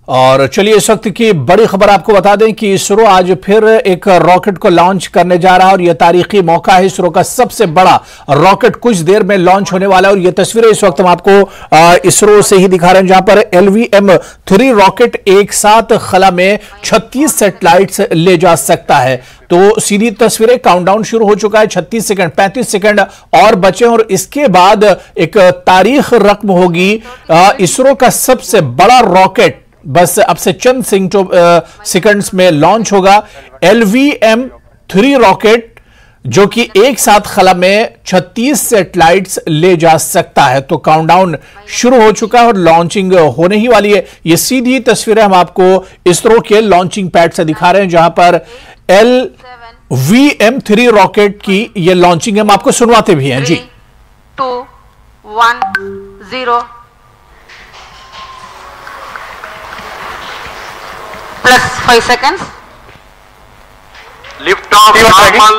और चलिए इस वक्त की बड़ी खबर आपको बता दें कि इसरो आज फिर एक रॉकेट को लॉन्च करने जा रहा है और यह तारीखी मौका है। इसरो का सबसे बड़ा रॉकेट कुछ देर में लॉन्च होने वाला है और यह तस्वीरें इस वक्त हम आपको इसरो से ही दिखा रहे हैं, जहां पर LVM-3 रॉकेट एक साथ खला में 36 सैटेलाइट्स ले जा सकता है। तो सीधी तस्वीरें, काउंटडाउन शुरू हो चुका है। 36 सेकंड, 35 सेकंड और बचे और इसके बाद एक तारीख रकम होगी। इसरो का सबसे बड़ा रॉकेट बस अब से चंद सेकंड्स में लॉन्च होगा। LVM-3 रॉकेट जो कि एक साथ खला में 36 सैटेलाइट्स ले जा सकता है। तो काउंटडाउन शुरू हो चुका है और लॉन्चिंग होने ही वाली है। ये सीधी तस्वीरें हम आपको इसरो के लॉन्चिंग पैड से दिखा रहे हैं, जहां पर LVM-3 रॉकेट की ये लॉन्चिंग हम आपको सुनवाते भी हैं। जी 3, 2, 1, 0 plus 5 seconds. Lift off normal.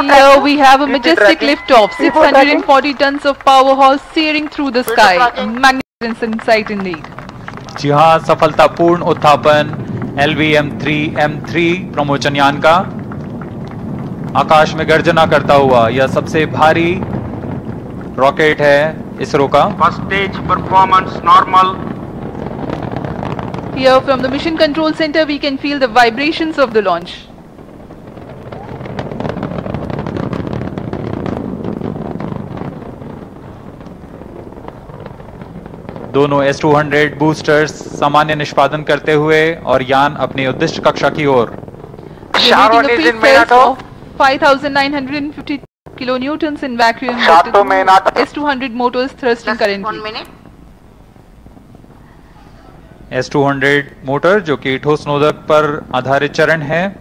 Here we have a majestic lift-off, 640 tons of powerhouse searing through the sky. Magnificent sight indeed. जी हाँ, सफलतापूर्ण उत्थापन LVM-3M3 प्रमोचन यान का आकाश में गर्जना करता हुआ यह सबसे भारी रॉकेट है इसरो का। First stage performance normal. Here from the Mission Control Center we can feel the vibrations of the launch. दोनों S-200 बूस्टर्स सामान्य निष्पादन करते हुए और यान अपनी उद्दिष्ट कक्षा की ओर। Generating a peak thrust of 5,950 kilonewtons in vacuum. S-200 motors thrusting currently. 1 minute. S-200 motor जो कि ठोस नोदक पर आधारित चरण है,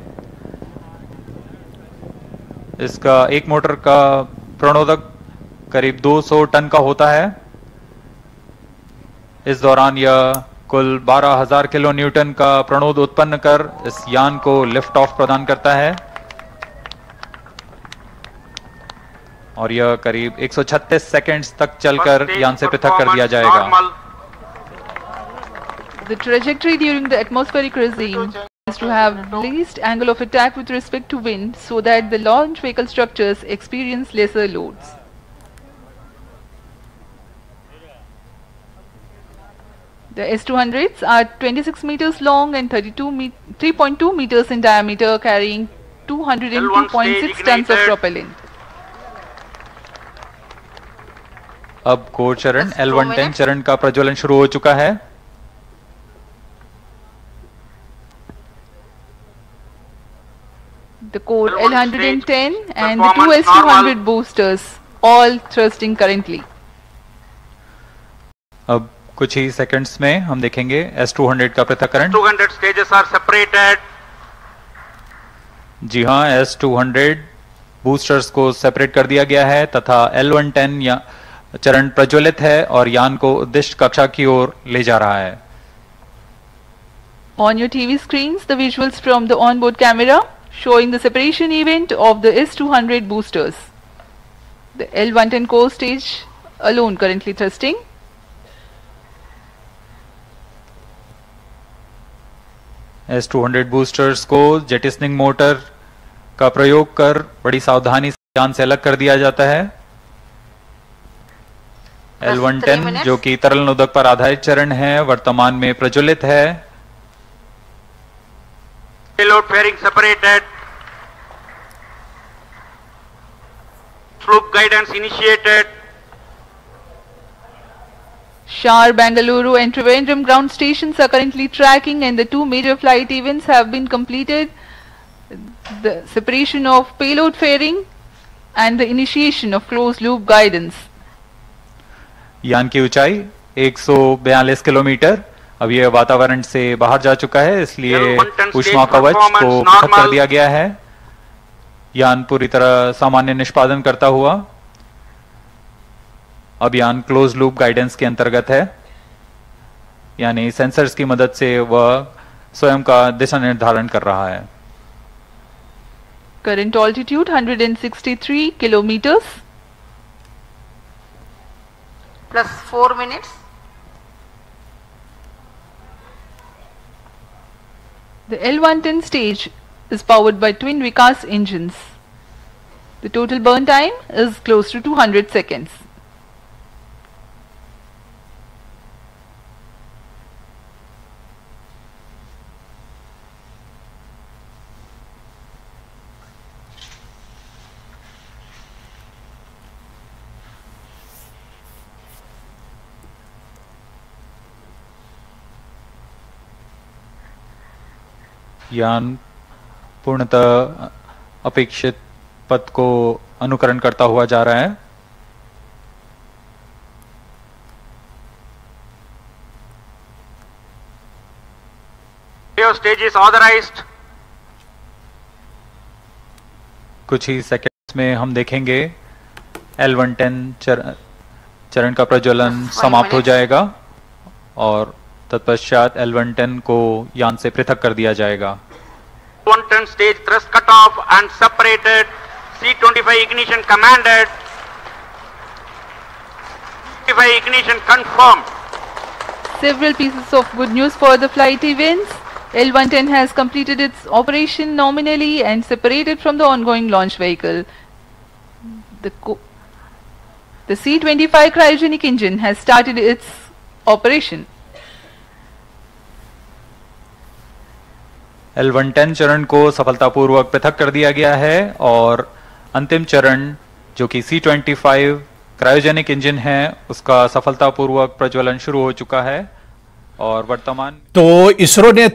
इसका एक मोटर का प्रणोदक करीब 200 टन का होता है। इस दौरान यह कुल 12,000 किलो न्यूटन का प्रणोद उत्पन्न कर इस यान को लिफ्ट ऑफ प्रदान करता है और यह करीब 136 सेकंड्स तक चलकर यान से पृथक कर दिया जाएगा। The trajectory during the atmospheric regime is to have least angle of attack with respect to wind so that the launch vehicle structures experience lesser loads. The S-200s are 26 meters long and 3.2 meters in diameter, carrying 202.6 tons of propellant. अब core चरण L110 चरण का प्रज्वलन शुरू हो चुका है। The core L110 and the two S-200 boosters all thrusting currently. अब कुछ ही सेकंड्स में हम देखेंगे S-200 का पृथक्करण। 200 stages are separated. जी हाँ, S-200 बूस्टर्स को सेपरेट कर दिया गया है तथा L110 या चरण प्रज्वलित है और यान को उद्दिष्ट कक्षा की ओर ले जा रहा है। On your TV screens, the visuals from the onboard camera showing the separation event of the S-200 boosters. The L110 core stage alone currently thrusting. S-200 boosters को जेटिसनिंग मोटर का प्रयोग कर बड़ी सावधानी से यान से अलग कर दिया जाता है। L110 जो कि तरल नोदक पर आधारित चरण है, वर्तमान में प्रज्वलित है। Payload fairing separated. Slope guidance initiated. Shar, Bangalore and Trivandrum ground stations are currently tracking and the two major flight events have been completed. The separation of payload fairing and the initiation of closed loop guidance. यान की ऊंचाई 142 kilometre. अब यह वातावरण से बाहर जा चुका है, इसलिए ऊष्मा कवच को पृथक कर दिया गया है। यान पूरी तरह सामान्य निष्पादन करता हुआ अब यान क्लोज लूप गाइडेंस के अंतर्गत है, यानी सेंसर्स की मदद से वह स्वयं का दिशा निर्धारण कर रहा है। Current altitude 163 kilometers. Plus 4 minutes. The L110 stage is powered by twin Vikas engines. The total burn time is close to 200 seconds. यान पूर्णतः अपेक्षित पथ को अनुकरण करता हुआ जा रहा है। Your stage is authorized. कुछ ही सेकंड्स में हम देखेंगे L110 चरण का प्रज्वलन समाप्त हो जाएगा और तत्पश्चात L110 को यान से पृथक कर दिया जाएगा। L110 stage thrust cut off and separated. C25 ignition commanded. C25 ignition confirmed. Several pieces of good news for the flight events. L110 has completed its operation nominally and separated from the ongoing launch vehicle. The C25 cryogenic engine has started its operation. L110 चरण को सफलतापूर्वक पृथक कर दिया गया है और अंतिम चरण जो कि C25 क्रायोजेनिक इंजन है उसका सफलतापूर्वक प्रज्वलन शुरू हो चुका है और वर्तमान तो इसरो ने